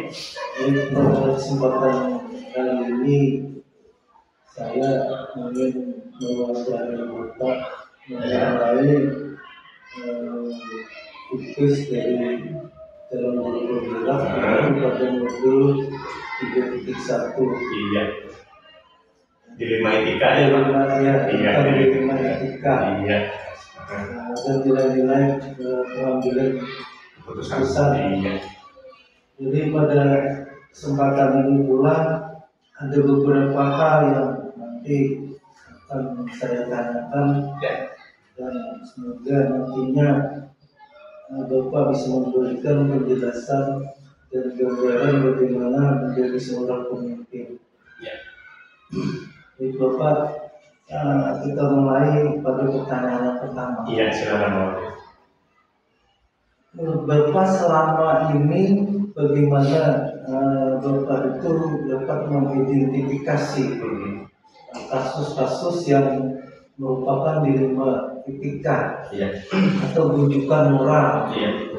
Pada kesempatan kali ini saya ingin mewakili Bapak mengenai tugas dari dalam modul bergerak pada modul 3.1. Iya. Dilema etika ya Pak. Dilema etika. Iya. Dan nilai-nilai pengambilan keputusan. Iya. Jadi pada kesempatan ini pula ada beberapa hal yang nanti akan saya tanyakan dan semoga nantinya Bapak bisa memberikan penjelasan dan gambaran bagaimana menjadi seorang pemimpin. Ya. Jadi Bapak, kita mulai pada pertanyaan pertama. Iya, silakan. Bapak selama ini bagaimana Bapak itu dapat mengidentifikasi kasus-kasus yang merupakan dilema etika atau rujukan moral? Iya.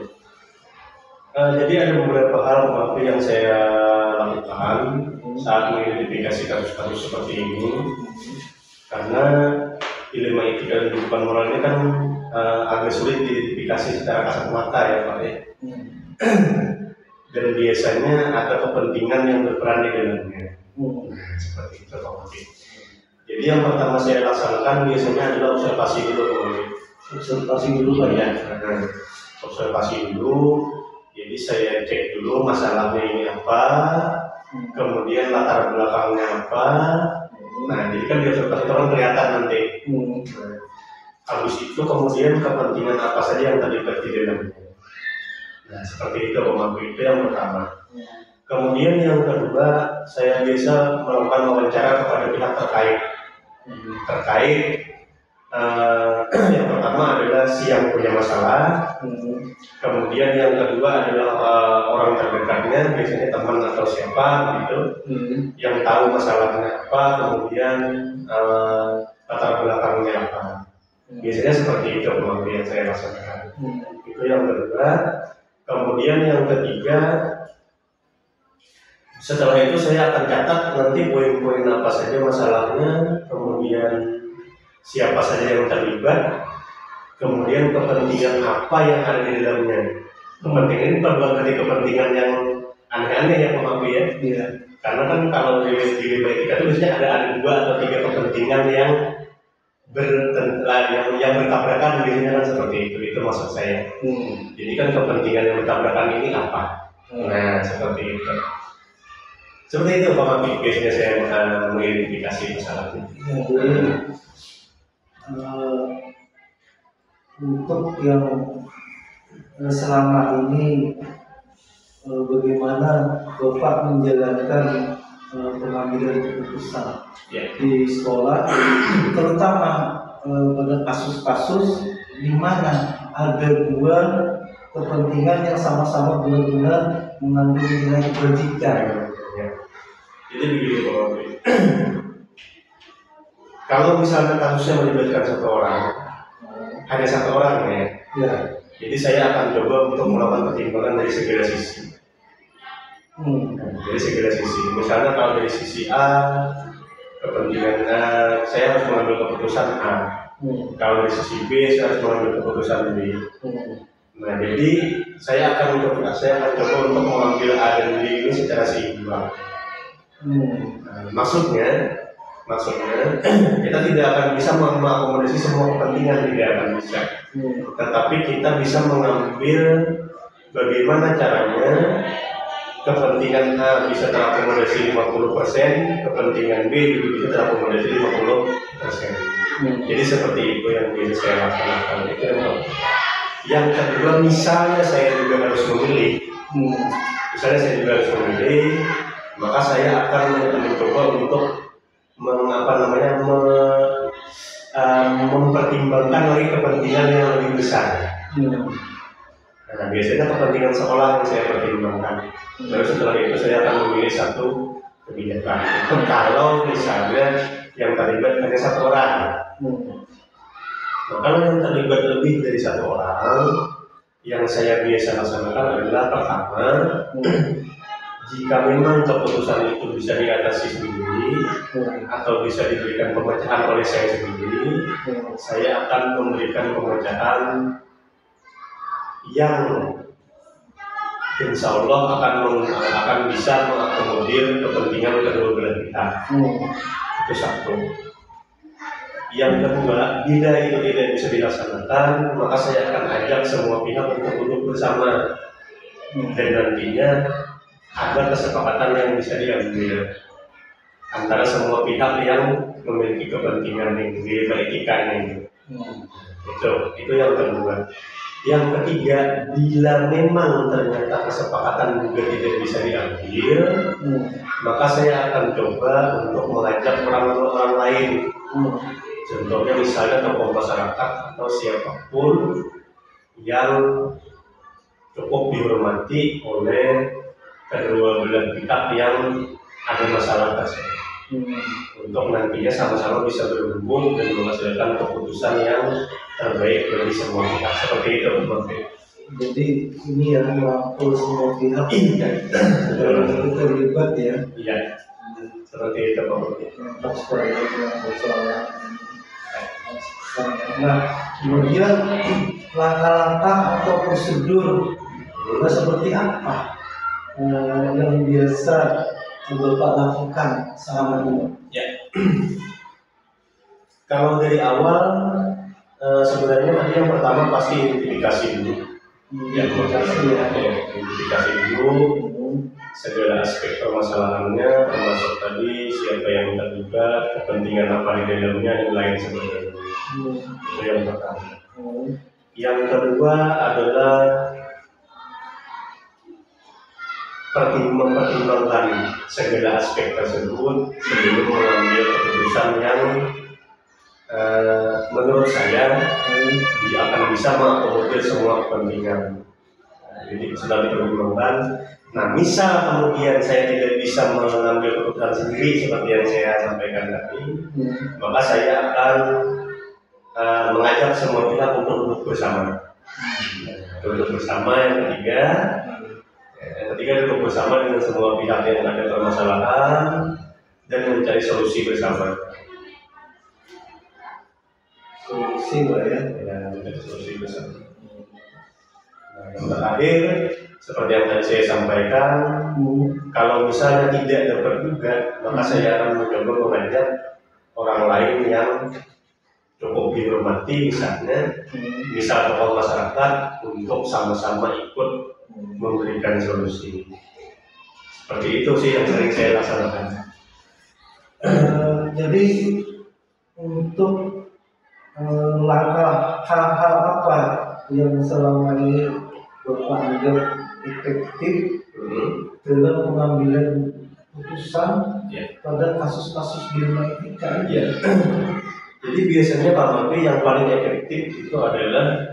Jadi ada beberapa hal yang saya lakukan saat mengidentifikasi kasus-kasus seperti ini, karena dilema etika dan rujukan moral ini kan agak sulit diidentifikasi secara kasat mata ya Pak ya. Dan biasanya ada kepentingan yang berperan di dalamnya. Seperti itu Pak. Jadi yang pertama saya laksanakan biasanya adalah observasi dulu Pak. Observasi dulu Pak ya. Observasi dulu. Jadi saya cek dulu masalahnya ini apa, kemudian latar belakangnya apa. Nah, jadi kan di observasi itu kan kelihatan nanti. Habis itu kemudian kepentingan apa saja yang terlibat di dalamnya. Nah, seperti itu Om, itu yang pertama. Kemudian yang kedua, saya biasa melakukan wawancara kepada pihak terkait. Yang pertama adalah si yang punya masalah. Kemudian yang kedua adalah orang terdekatnya, biasanya teman atau siapa gitu, yang tahu masalahnya apa, kemudian latar belakangnya apa. Biasanya seperti itu yang saya laksanakan. Itu yang kedua. Kemudian yang ketiga, setelah itu saya akan catat nanti poin-poin apa saja masalahnya, kemudian siapa saja yang terlibat, kemudian kepentingan apa yang ada di dalamnya. Kepentingan ini bukan berarti kepentingan yang aneh-aneh ya Pak Mabi ya. Iya. Karena kan kalau di dilema etika itu biasanya ada 2 atau 3 kepentingan yang bertabrakan, biasanya kan seperti itu maksud saya. Jadi kan kepentingan yang bertabrakan ini apa? Nah, seperti itu. Seperti itu Pak Mabi, biasanya saya mengidentifikasi masalahnya. Jadi untuk yang selama ini bagaimana Bapak menjalankan pengambilan keputusan di sekolah, terutama pada kasus-kasus di mana ada 2 kepentingan yang sama-sama benar-benar mengandung nilai kebajikan. Jadi begini Pak Mabi. Kalau misalnya kasusnya melibatkan satu orang, hanya satu orang ya. Jadi saya akan coba untuk melakukan pertimbangan dari segala sisi. Dari segala sisi. Misalnya kalau dari sisi A, kepentingan A, saya harus mengambil keputusan A. Kalau dari sisi B, saya harus mengambil keputusan B. Nah, jadi saya akan coba untuk mengambil A dan B ini secara seimbang. Maksudnya kita tidak akan bisa mengakomodasi semua kepentingan, tidak akan bisa. Tetapi kita bisa mengambil bagaimana caranya kepentingan A bisa terakomodasi 50%, kepentingan B juga bisa terakomodasi 50%. Jadi seperti itu yang biasa saya laksanakan. Yang kedua, misalnya saya juga harus memilih, maka saya akan mencoba untuk mempertimbangkan lagi kepentingan yang lebih besar. Nah, biasanya kepentingan sekolah yang saya pertimbangkan. Lalu setelah itu saya akan memilih satu kebijakan. Itu kalau misalnya yang terlibat hanya satu orang. Nah, kalau yang terlibat lebih dari satu orang, yang saya biasa laksanakan adalah pertama, jika memang keputusan itu bisa diatasi sendiri atau bisa diberikan pemecahan oleh saya sendiri, saya akan memberikan pemecahan yang insya Allah akan bisa mengakomodir kepentingan kedua belah pihak. Itu satu. Yang kedua, bila itu tidak bisa dilaksanakan, maka saya akan ajak semua pihak untuk duduk bersama dan nantinya ada kesepakatan yang bisa diambil antara semua pihak yang memiliki kepentingan yang di etikanya. Itu yang kedua. Yang ketiga, bila memang ternyata kesepakatan juga tidak bisa diambil, maka saya akan coba untuk mengajak orang-orang lain. Contohnya misalnya tokoh masyarakat atau siapapun yang cukup dihormati oleh kedua belah pihak yang ada masalah tersebut, untuk nantinya sama-sama bisa berhubung dan menghasilkan keputusan yang terbaik bagi semua pihak. Seperti itu, Bang. Jadi ini yang merangkul semua pihak yang terlibat ya. Iya, seperti itu, Bang. Supaya persoalan. Nah, kemudian langkah-langkah atau prosedur seperti apa yang biasa Bapak lakukan selama ini? Ya. Kalau dari awal sebenarnya tadi yang pertama pasti identifikasi dulu. Identifikasi dulu segala aspek permasalahannya, termasuk tadi siapa yang terlibat, kepentingan apa di dalamnya dan lain sebagainya. Itu yang pertama. Yang kedua adalah mempertimbangkan segala aspek tersebut sebelum mengambil keputusan yang menurut saya akan bisa mengakomodir semua kepentingan. Jadi sudah dipertimbangkan. Nah, misal kemudian saya tidak bisa mengambil keputusan sendiri seperti yang saya sampaikan tadi, maka saya akan mengajak semua pihak untuk duduk bersama. Duduk bersama yang ketiga duduk bersama dengan semua pihak yang ada permasalahan dan mencari solusi bersama. Solusi ya, mencari solusi bersama. Nah, yang terakhir, seperti yang tadi saya sampaikan, kalau misalnya tidak dapat juga, maka saya akan mencoba mengajak orang lain yang cukup dihormati, misal tokoh masyarakat, untuk sama-sama ikut memberikan solusi. Seperti itu sih yang sering saya laksanakan. Jadi untuk langkah hal-hal apa yang selama ini Bapak anggap efektif dalam pengambilan putusan pada kasus-kasus dilema etika? Jadi biasanya Pak Menteri yang paling efektif itu adalah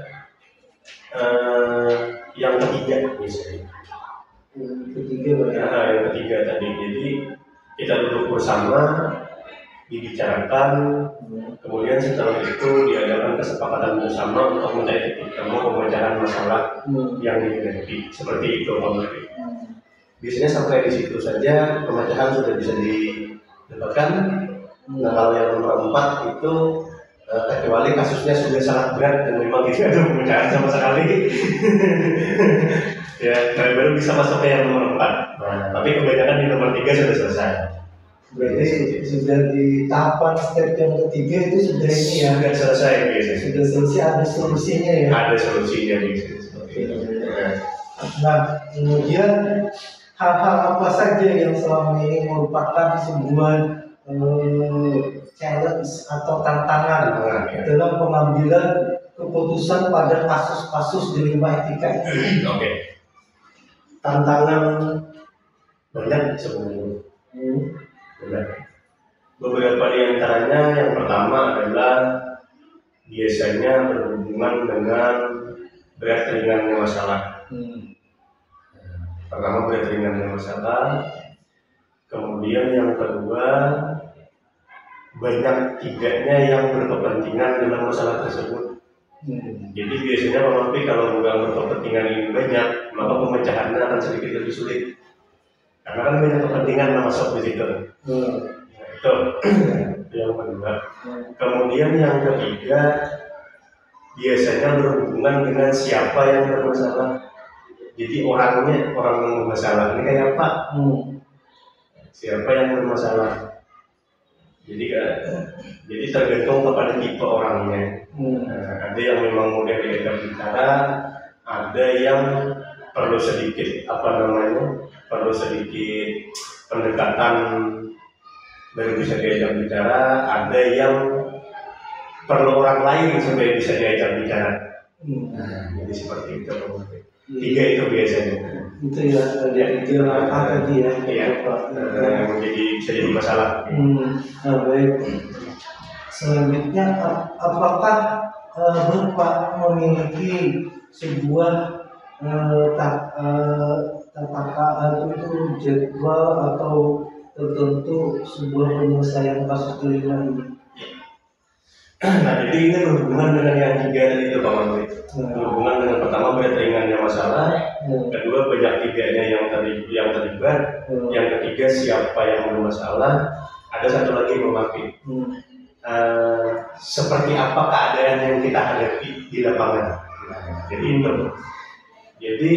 yang ketiga biasanya. Yang ketiga tadi. Jadi kita duduk bersama, dibicarakan, kemudian setelah itu diadakan kesepakatan bersama untuk mencari titik temu pemecahan masalah yang dihadapi. Seperti itu Pak Menteri. Biasanya sampai di situ saja pemecahan sudah bisa didapatkan. Nah, kalau yang nomor 4 itu kecuali kasusnya sudah sangat berat dan memang tidak ada pemecahan sama sekali, ya baru bisa masuk ke yang nomor 4. Nah, tapi kebanyakan di nomor 3 sudah selesai. Berarti sudah di tahapan step yang ketiga itu sudah ini ya? Sudah selesai biasanya. Sudah selesai, ada solusinya ya? Ada solusinya biasanya. Nah, kemudian hal-hal apa saja yang selama ini merupakan sebuah challenge atau tantangan dalam pengambilan keputusan pada kasus-kasus dilema etika ini? Oke. Tantangan banyak sebenarnya. Beberapa di antaranya, yang pertama adalah biasanya berhubungan dengan berat ringannya masalah. Pertama berat ringannya masalah, kemudian yang kedua banyak tidaknya yang berkepentingan dalam masalah tersebut. Jadi biasanya kalau nggak berkepentingan ini banyak, maka pemecahannya akan sedikit lebih sulit. karena kan banyak kepentingan yang masuk di situ. Itu yang kedua. Kemudian yang ketiga, biasanya berhubungan dengan siapa yang bermasalah. Jadi orang yang bermasalah ini kayak apa? Siapa yang bermasalah? Jadi tergantung kepada tipe orangnya. Ada yang memang mudah diajak bicara, ada yang perlu sedikit perlu sedikit pendekatan baru bisa diajak bicara, ada yang perlu orang lain supaya bisa diajak bicara. Jadi seperti itu. Tiga itu biasanya. Itu ya, itu apa tadi ya? Iya. Jadi bisa jadi masalah. Nah, baik. Selanjutnya, apakah Bapak memiliki sebuah itu jadwal atau tertentu sebuah penyelesaian kasus kelima ini? Nah, jadi ini berhubungan dengan yang tiga tadi itu Pak Menteri. Berhubungan dengan pertama berat ringannya masalah, kedua banyak tiganya yang terlibat, yang ketiga siapa yang bermasalah, ada satu lagi memakai. Seperti apa keadaan yang kita hadapi di lapangan. Jadi itu. Jadi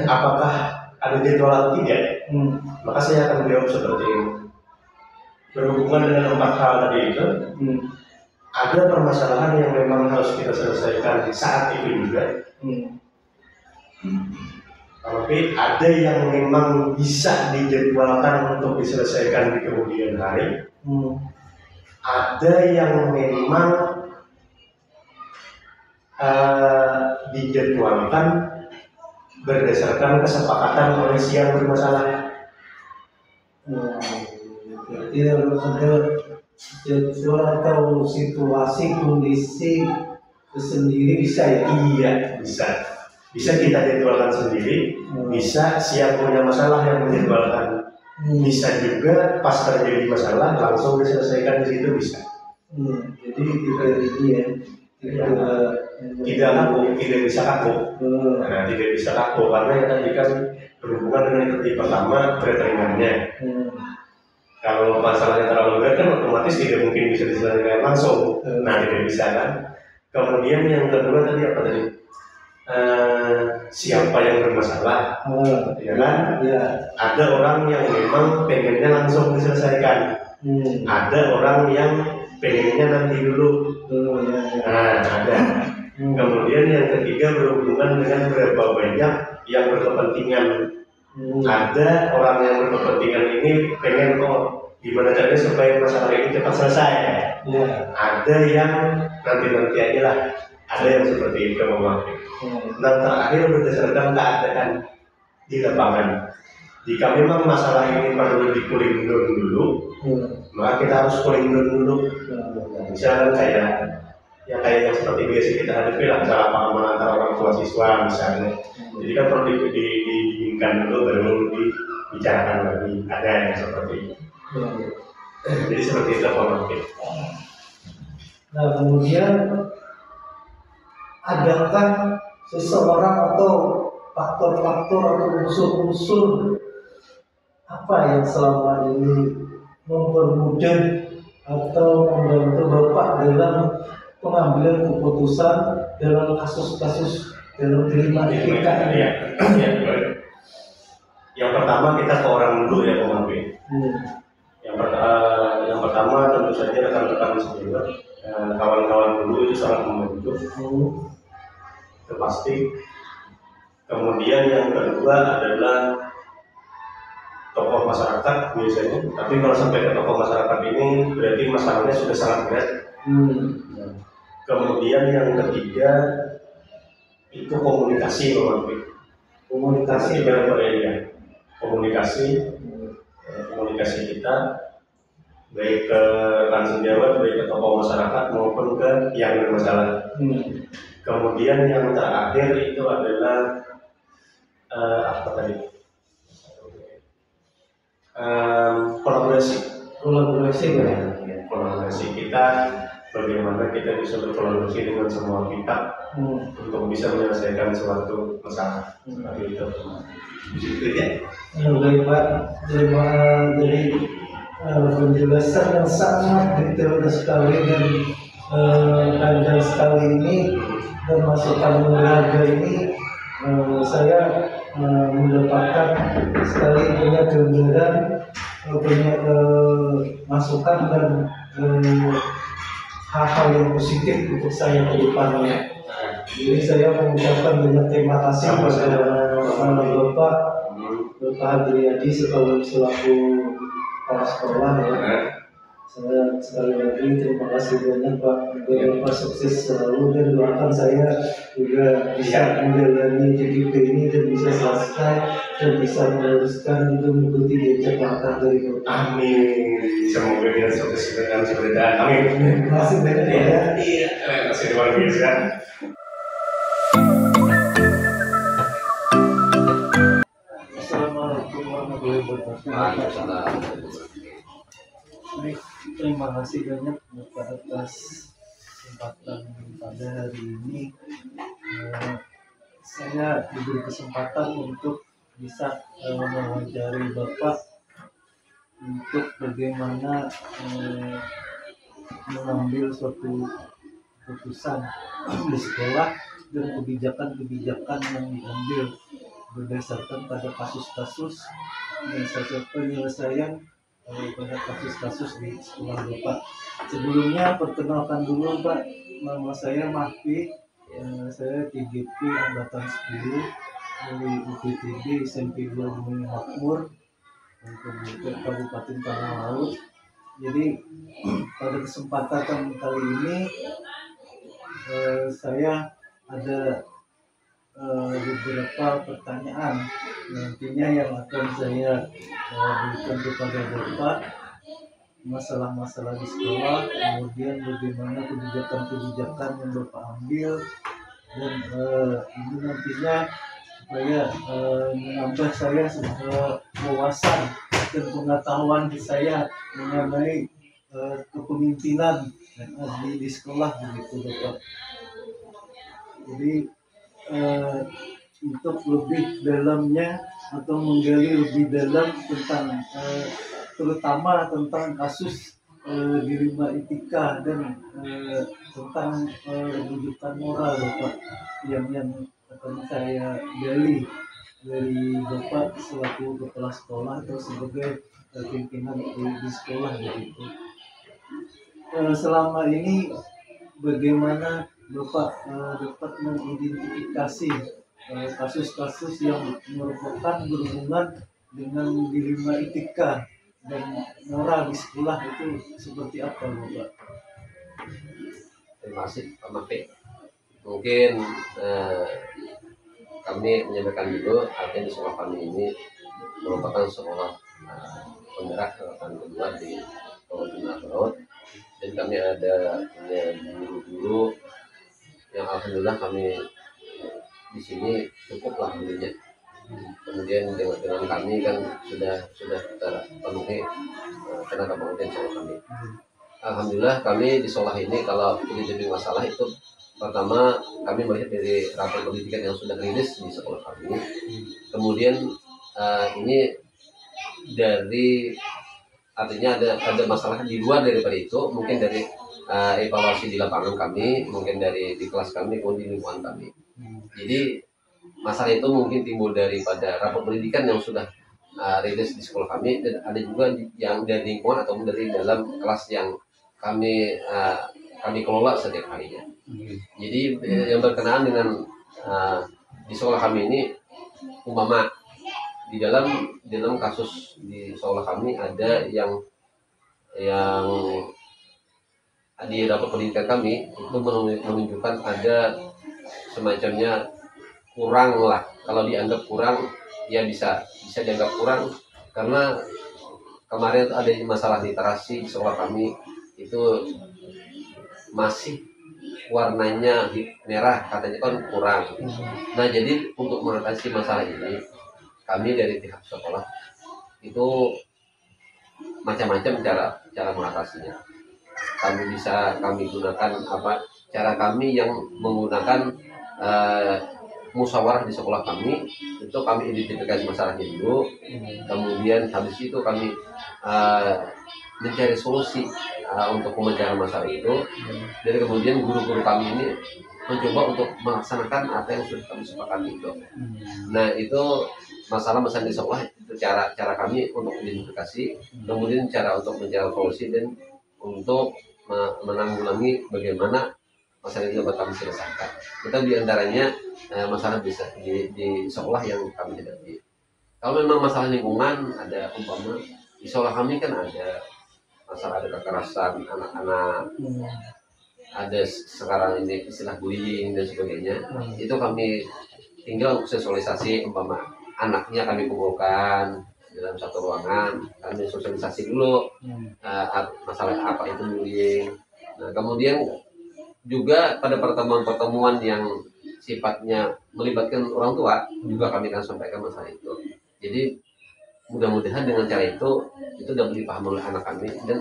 apakah ada jadwal atau tidak? Maka saya akan jawab seperti ini. Berhubungan dengan 4 hal tadi itu, ada permasalahan yang memang harus kita selesaikan di saat itu juga. Tapi ada yang memang bisa dijadwalkan untuk diselesaikan di kemudian hari. Ada yang memang dijadwalkan berdasarkan kesepakatan oleh si yang bermasalah. Jadi harus ada jadwal atau situasi kondisi sendiri bisa ya? Iya, bisa. Bisa kita jadwalkan sendiri, bisa siap punya masalah yang menjadwalkan. Bisa juga pas terjadi masalah langsung diselesaikan di situ bisa. Jadi tidak ini ya, tidak kaku, tidak bisa kaku. Nah, tidak bisa kaku karena yang tadi kan berhubungan dengan yang tadi pertama berat ringannya. Kalau masalahnya terlalu berat kan otomatis tidak mungkin bisa diselesaikan langsung. Nah, tidak bisa kan. Kemudian yang kedua tadi apa tadi? Siapa yang bermasalah, ya kan? Ada orang yang memang pengennya langsung diselesaikan, ada orang yang pengennya nanti dulu. Nah, ada. Kemudian yang ketiga berhubungan dengan berapa banyak yang berkepentingan. Ada orang yang berkepentingan ini pengen gimana caranya supaya masalah ini cepat selesai. Ada yang nanti aja lah. Ada yang seperti itu memakai. Dan terakhir berdasarkan keadaan di lapangan. Jika memang masalah ini perlu di cooling down dulu, maka kita harus cooling down dulu. Misalnya kayak yang seperti biasa kita hadapi lah, salah paham antara orang tua siswa misalnya. Jadi kan perlu didinginkan dulu baru dibicarakan lagi. Ada yang seperti itu. Jadi seperti itu memakai. Nah, kemudian adakah seseorang atau faktor-faktor atau unsur-unsur apa yang selama ini mempermudah atau membantu Bapak dalam pengambilan keputusan dalam kasus-kasus dalam kelima etika ini? Yang pertama kita ke orang dulu ya pemakai. Yang pertama tentu saja rekan-rekan senior, kawan-kawan dulu itu sangat membantu. Itu pasti. Kemudian yang kedua adalah tokoh masyarakat biasanya. Tapi kalau sampai ke tokoh masyarakat ini berarti masalahnya sudah sangat berat. Kemudian yang ketiga itu komunikasi memakai. Komunikasi kita baik ke rekan sejawat, baik ke tokoh masyarakat maupun ke yang bermasalah. Kemudian yang terakhir itu adalah apa tadi? Kolaborasi kita, bagaimana kita bisa berkolaborasi dengan semua pihak untuk bisa menyelesaikan suatu masalah seperti itu. Itu ya. Dari penjelasan yang sangat detail sekali dan panjang sekali ini dan masukan berharga ini, saya mendapatkan sekali banyak gambaran, banyak masukan dan hal-hal yang positif untuk saya ke depannya. Jadi saya mengucapkan banyak terima kasih kepada Bapak Hadriadi selaku kepala sekolah ya. Saya sekali lagi terima kasih banyak Pak. Bapak sukses selalu dan doakan saya juga bisa menjalani JKP ini dan bisa selesai dan bisa meneruskan untuk mengikuti jejak langkah dari Bapak. Amin. Semoga dia sukses dan sebenarnya. Amin. Terima kasih banyak ya. Iya. Terima kasih luar biasa. Assalamualaikum warahmatullahi wabarakatuh. Baik, terima kasih banyak Bapak atas kesempatan pada hari ini. Saya diberi kesempatan untuk bisa mewawancari Bapak untuk bagaimana mengambil suatu keputusan di sekolah dan kebijakan-kebijakan yang diambil berdasarkan pada kasus-kasus penyelesaian pada kasus-kasus di sekolah Bapak. Sebelumnya perkenalkan dulu Pak, nama saya Mahfi, saya TGP Angkatan 10 dari UPTB SMP 2 Gunung Makmur, Kabupaten Tanah Laut. Jadi pada kesempatan kali ini saya ada beberapa pertanyaan nantinya yang akan saya berikan kepada Bapak, masalah-masalah di sekolah, kemudian bagaimana kebijakan-kebijakan yang Bapak ambil, dan ini nantinya supaya menambah saya wawasan dan pengetahuan saya mengenai kepemimpinan di sekolah begitu Bapak. Jadi untuk lebih dalamnya atau menggali lebih dalam tentang terutama tentang kasus dilema etika dan tentang rujukan moral Bapak yang akan saya gali dari Bapak selaku kepala sekolah atau sebagai pimpinan di sekolah begitu. Selama ini bagaimana Bapak dapat mengidentifikasi kasus-kasus yang merupakan berhubungan dengan dilema etika dan moral di sekolah itu seperti apa Bapak? Terima kasih Pak Mafi. Mungkin kami menyampaikan dulu artinya di sekolah kami ini merupakan sekolah penggerak angkatan kedua di Kabupaten Tanah Laut, dan kami ada guru-guru yang alhamdulillah kami di sini cukuplah gurunya. Kemudian dengan kami kan sudah terpenuhi tenaga pengajar sekolah kami. Alhamdulillah kami di sekolah ini kalau jadi masalah itu pertama kami melihat dari rapor pendidikan yang sudah rilis di sekolah kami. Kemudian ini dari artinya ada masalah di luar daripada itu, mungkin dari evaluasi di lapangan kami, mungkin dari di kelas kami, kemudian di lingkungan kami. Jadi masalah itu mungkin timbul daripada rapor pendidikan yang sudah rilis di sekolah kami, dan ada juga yang dari lingkungan atau dari dalam kelas yang kami kelola setiap harinya. Jadi yang berkenaan dengan di sekolah kami ini, umpama di dalam kasus di sekolah kami ada yang di rapor pendidikan kami itu menunjukkan ada semacamnya kurang lah. Kalau dianggap kurang ya bisa dianggap kurang karena kemarin ada masalah literasi di sekolah kami itu masih warnanya merah, katanya kan kurang. Nah jadi untuk mengatasi masalah ini kami dari pihak sekolah itu macam-macam cara mengatasinya. Kami gunakan cara kami yang menggunakan musyawarah di sekolah kami, itu kami identifikasi masalahnya dulu, kemudian habis itu kami mencari solusi untuk pemecahkan masalah itu, dan kemudian guru-guru kami ini mencoba untuk melaksanakan apa yang sudah kami sepakati itu. Nah itu masalah-masalah di sekolah itu cara kami untuk identifikasi, kemudian cara untuk mencari solusi dan untuk menanggulangi bagaimana masalah itu dapat kami selesaikan. Kita diantaranya masalah bisa di sekolah yang kami hadapi. Kalau memang masalah lingkungan, ada umpama di sekolah kami kan ada masalah, ada kekerasan anak-anak, ada sekarang ini istilah bullying dan sebagainya. Itu kami tinggal sosialisasi, umpama anaknya kami kumpulkan dalam satu ruangan, kami sosialisasi dulu masalah apa itu bullying. Nah kemudian juga pada pertemuan-pertemuan yang sifatnya melibatkan orang tua juga kami akan sampaikan masalah itu. Jadi mudah-mudahan dengan cara itu dapat dipahami oleh anak kami, dan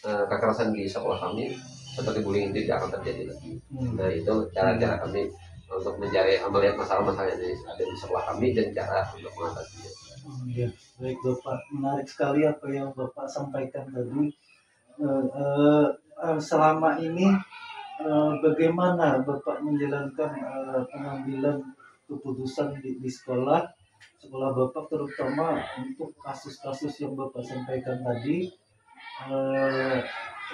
kekerasan di sekolah kami seperti bullying itu tidak akan terjadi lagi. Nah itu cara-cara kami untuk mencari melihat masalah-masalah yang ada di sekolah kami dan cara untuk mengatasinya. Ya, baik Bapak, menarik sekali apa yang Bapak sampaikan tadi. Selama ini bagaimana Bapak menjalankan pengambilan keputusan di sekolah Bapak, terutama untuk kasus-kasus yang Bapak sampaikan tadi,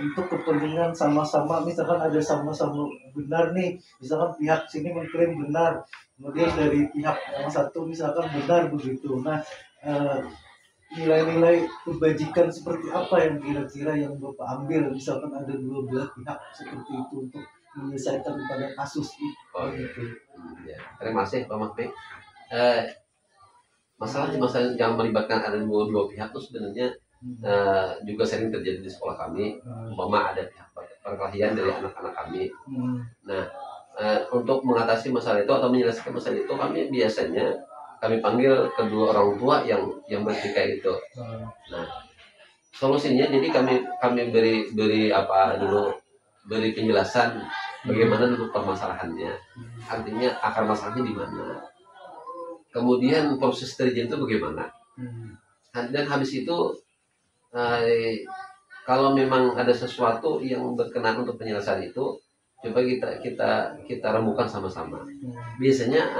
untuk kepentingan sama-sama, misalkan ada sama-sama benar nih, misalkan pihak sini mengklaim benar, kemudian dari pihak yang satu misalkan benar begitu. Nah, nilai-nilai kebajikan seperti apa yang kira-kira yang Bapak ambil, misalkan ada dua belah pihak seperti itu untuk menyelesaikan pada kasus itu. Gitu. Ya, terima kasih Pak Makti. Masalah yang melibatkan ada dua pihak itu sebenarnya juga sering terjadi di sekolah kami. Umpama ada pihak perkelahian dari anak-anak kami. Nah, untuk mengatasi masalah itu atau menyelesaikan masalah itu, kami biasanya panggil kedua orang tua yang bertikai itu. Nah, solusinya jadi kami beri apa dulu, beri penjelasan bagaimana dulu permasalahannya. Artinya akar masalahnya di mana. Kemudian proses terjadi itu bagaimana. Dan habis itu kalau memang ada sesuatu yang berkenan untuk penyelesaian itu, coba kita rembukan sama-sama. Biasanya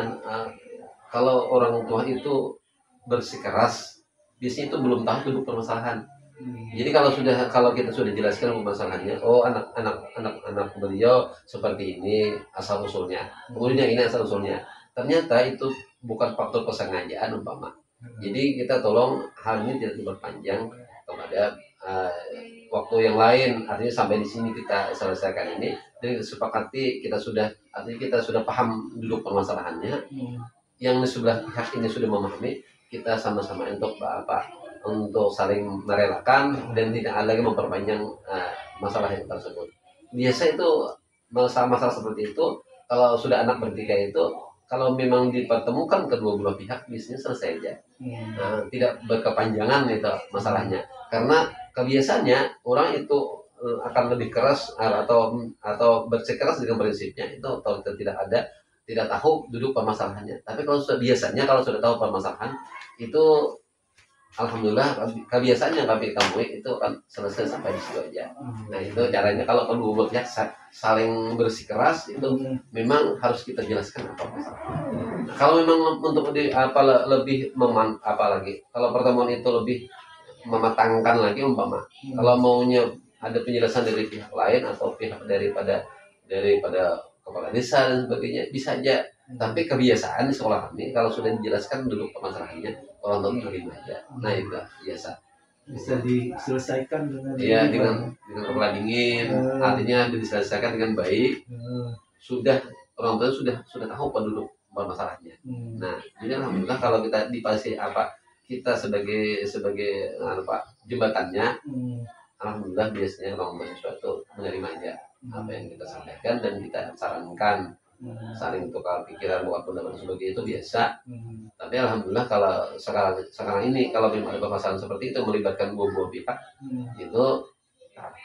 kalau orang tua itu bersikeras, biasanya itu belum tahu duduk permasalahan. Jadi kalau kita sudah jelaskan permasalahannya, oh anak beliau seperti ini asal usulnya, kemudian yang ini asal usulnya, ternyata itu bukan faktor kesengajaan umpama. Jadi kita tolong hal ini tidak diperpanjang kepada waktu yang lain, artinya sampai di sini kita selesaikan ini, dan sepakati kita sudah paham duduk permasalahannya. Yang sebelah pihak ini sudah memahami, kita sama-sama untuk saling merelakan dan tidak lagi memperpanjang masalah yang tersebut. Biasa itu masalah seperti itu, kalau sudah anak bertikai itu, kalau memang dipertemukan kedua belah pihak, biasanya selesai aja. Tidak berkepanjangan itu masalahnya, karena kebiasaannya orang itu akan lebih keras atau bersikeras dengan prinsipnya itu, kalau tidak tahu duduk permasalahannya. Tapi kalau sudah tahu permasalahan itu, alhamdulillah kebiasaannya kami temui itu kan selesai sampai di situ aja. Nah itu caranya kalau kedua belah pihak saling bersikeras itu memang harus kita jelaskan apa masalahnya. Nah, kalau memang untuk lebih apalagi kalau pertemuan itu lebih mematangkan lagi umpama, kalau maunya ada penjelasan dari pihak lain atau pihak daripada kepala desa dan sebagainya, bisa aja. Tapi kebiasaan di sekolah kami kalau sudah dijelaskan dulu permasalahannya, orang tua menerima aja. Nah itu biasa. Bisa diselesaikan dengan kepala dingin, artinya diselesaikan dengan baik. Orang tua sudah tahu penduduk permasalahannya. Nah, jadi alhamdulillah kalau kita dipasih kita sebagai jembatannya, alhamdulillah biasanya orang tua sesuatu menerima aja apa yang kita sampaikan dan kita sarankan, saling tukar pikiran, bukan pendapat sebagai itu biasa. Tapi alhamdulillah kalau sekarang ini kalau memang ada permasalahan seperti itu melibatkan dua pihak, itu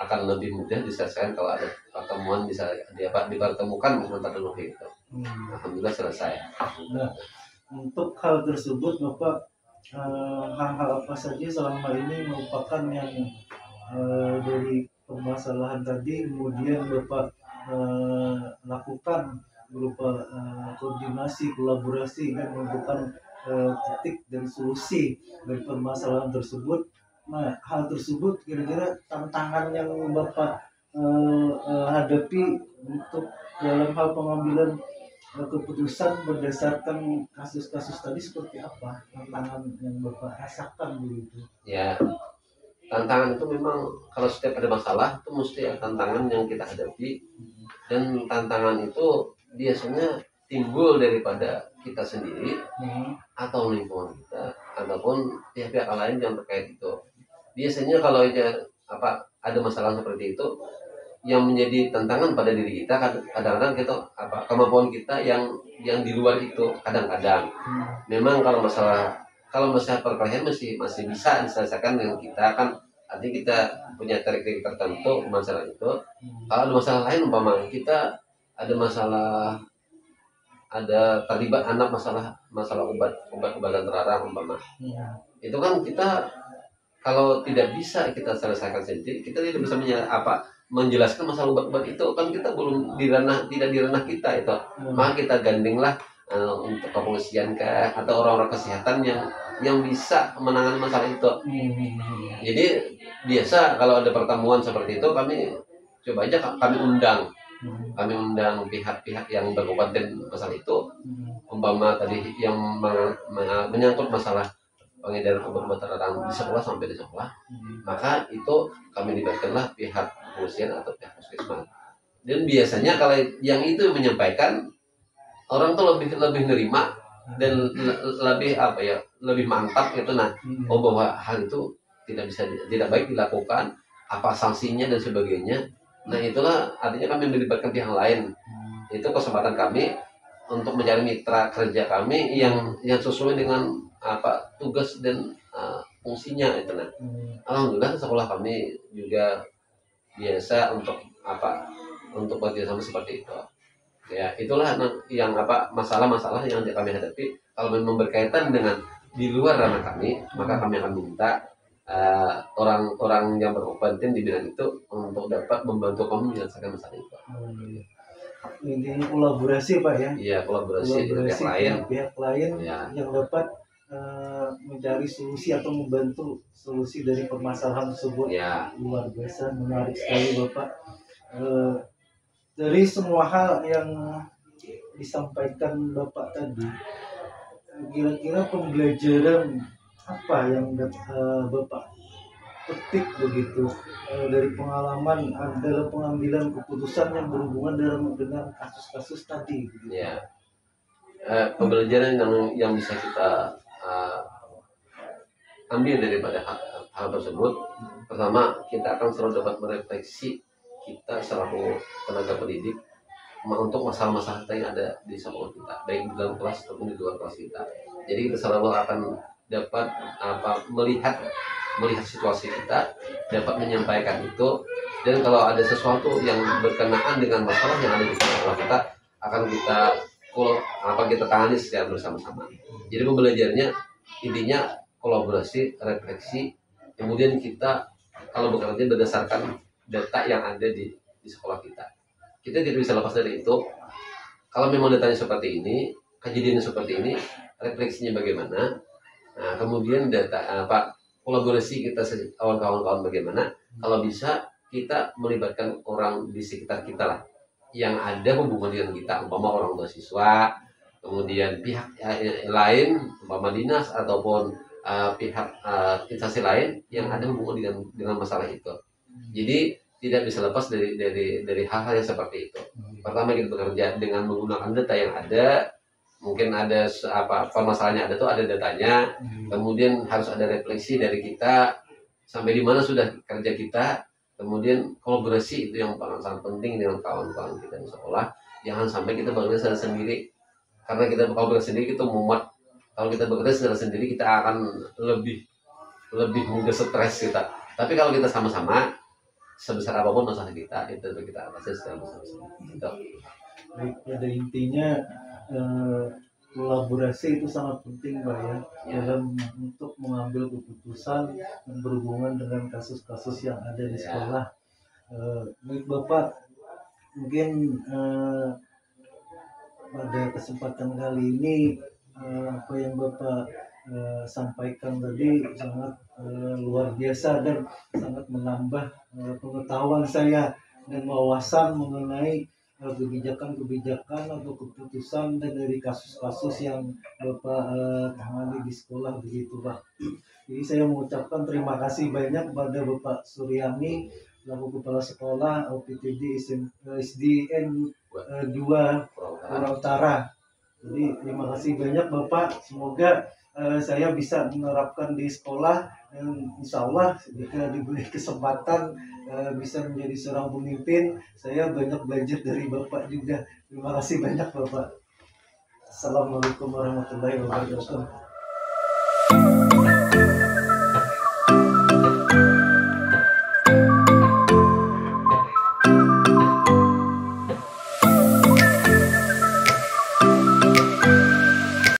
akan lebih mudah diselesaikan kalau ada pertemuan bisa dipertemukan sebentar dulu gitu. Alhamdulillah selesai. Nah, untuk hal tersebut Bapak, hal-hal apa saja selama ini merupakan yang dari permasalahan tadi kemudian Bapak lakukan berupa koordinasi, kolaborasi dan menentukan titik dan solusi dari permasalahan tersebut. Nah, hal tersebut kira-kira tantangan yang Bapak hadapi untuk dalam hal pengambilan keputusan berdasarkan kasus-kasus tadi seperti apa? Tantangan yang Bapak rasakan begitu? Ya, tantangan itu memang kalau setiap ada masalah itu mesti ada tantangan yang kita hadapi, dan tantangan itu biasanya timbul daripada kita sendiri atau lingkungan kita ataupun pihak-pihak lain yang terkait itu. Biasanya kalau ada masalah seperti itu, yang menjadi tantangan pada diri kita kadang-kadang kita kemampuan kita yang di luar itu kadang-kadang. Memang kalau masalah perkelahian masih bisa diselesaikan dengan kita, kan artinya kita punya trik-trik tertentu masalah itu. Kalau ada masalah lain, umpama kita ada masalah, ada terlibat anak masalah obat-obatan terlarang umpama, itu kan kita kalau tidak bisa kita selesaikan sendiri, kita tidak bisa menjelaskan masalah obat-obat itu, kan kita belum tidak di ranah kita itu. Maka kita gandenglah untuk kepolisian atau orang-orang kesehatan yang bisa menangani masalah itu. Jadi biasa kalau ada pertemuan seperti itu, kami coba aja kami undang pihak-pihak yang berkompeten masalah itu. Umpama tadi yang menyangkut masalah pengedaran obat-obatan terlarang di sekolah sampai di sekolah, maka itu kami libatkanlah pihak kepolisian atau pihak puskesmas. Dan biasanya kalau yang itu menyampaikan, orang tuh lebih nerima dan lebih mantap gitu. Nah, bahwa hal itu tidak baik dilakukan, apa sanksinya dan sebagainya. Nah, itulah artinya kami melibatkan pihak lain. Itu kesempatan kami untuk mencari mitra kerja kami yang sesuai dengan tugas dan fungsinya itu. Nah, alhamdulillah sekolah kami juga biasa untuk bekerjasama seperti itu. Ya, itulah yang masalah-masalah yang kami hadapi. Kalau memang berkaitan dengan di luar ranah kami, maka kami akan minta orang-orang yang berkompeten di bidang itu untuk dapat membantu kami menyelesaikan masalah itu. Ini kolaborasi Pak ya? Iya, kolaborasi dengan pihak lain ya, yang dapat mencari solusi atau membantu solusi dari permasalahan tersebut. Ya. Luar biasa, menarik sekali Bapak. Dari semua hal yang disampaikan Bapak tadi, kira-kira pembelajaran apa yang Bapak petik begitu dari pengalaman dalam pengambilan keputusan yang berhubungan dengan kasus-kasus tadi? Begitu. Ya. Pembelajaran yang bisa kita ambil daripada hal tersebut, pertama kita akan selalu dapat merefleksi kita selaku tenaga pendidik untuk masalah-masalah yang ada di sekolah kita, baik di dalam kelas ataupun di luar kelas kita. Jadi kita selalu akan dapat melihat situasi kita, dapat menyampaikan itu, dan kalau ada sesuatu yang berkenaan dengan masalah yang ada di sekolah kita, akan kita tangani secara bersama-sama. Jadi pembelajarannya intinya kolaborasi, refleksi, kemudian kita kalau bekerja berdasarkan data yang ada di sekolah kita. Kita tidak bisa lepas dari itu. Kalau memang datanya seperti ini, kejadiannya seperti ini, refleksinya bagaimana? Nah, kemudian kolaborasi kita kawan-kawan bagaimana? Kalau bisa kita melibatkan orang di sekitar kita lah, yang ada hubungan dengan kita, umpama orang tua siswa, kemudian pihak lain, umpama dinas ataupun pihak instansi lain yang ada hubungan dengan masalah itu. Jadi tidak bisa lepas dari hal-hal yang seperti itu. Pertama kita bekerja dengan menggunakan data yang ada, mungkin ada permasalahannya ada tuh ada datanya, kemudian harus ada refleksi dari kita sampai di mana sudah kerja kita, kemudian kolaborasi itu yang sangat penting dengan kawan-kawan kita di sekolah. Jangan sampai kita bekerja secara sendiri, karena kita kalau bekerja sendiri kita mumet. Kalau kita bekerja secara sendiri kita akan lebih mudah stres kita. Tapi kalau kita sama-sama, sebesar apapun masalah kita itu kita atasi secara bersama-sama. Gitu. Baik, pada intinya kolaborasi itu sangat penting Pak ya, dalam untuk mengambil keputusan yang berhubungan dengan kasus-kasus yang ada di sekolah. Baik Bapak, mungkin pada kesempatan kali ini apa yang Bapak sampaikan tadi sangat luar biasa dan sangat menambah pengetahuan saya dan wawasan mengenai kebijakan-kebijakan atau keputusan dan dari kasus-kasus yang Bapak tangani di sekolah begitu Pak. Jadi saya mengucapkan terima kasih banyak kepada Bapak Suryani selaku Kepala Sekolah OPTD SDN 2 Pura Utara. Jadi terima kasih banyak Bapak. Semoga saya bisa menerapkan di sekolah dan insya Allah jika diberi kesempatan bisa menjadi seorang pemimpin, saya banyak belajar dari Bapak juga. Terima kasih banyak Bapak. Assalamualaikum warahmatullahi wabarakatuh.